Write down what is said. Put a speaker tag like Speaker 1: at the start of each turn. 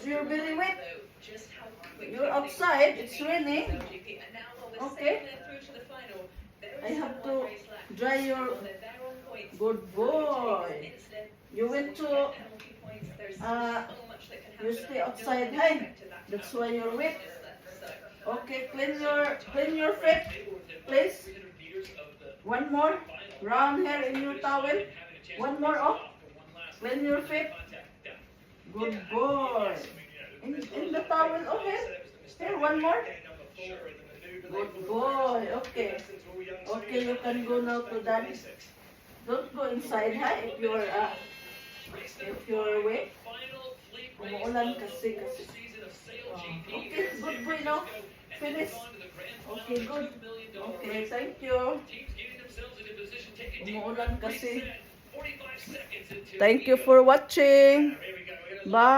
Speaker 1: you're very wet, you're outside, it's raining. Okay. I have to dry your... Good boy. You went to... you stay outside, hey? That's why you're wet. Okay, clean your feet, please. One more. Round hair in your towel. One more, oh. Clean your feet. Good boy. In the towel, oh, here, one more. Good boy. Okay. Okay, you can go now to daddy. Don't go inside, ha? If you're away. Umuulan kasi. Okay, good boy now. Finish. Okay, good. Okay, thank you. Umuulan kasi. Thank you for watching. Bye.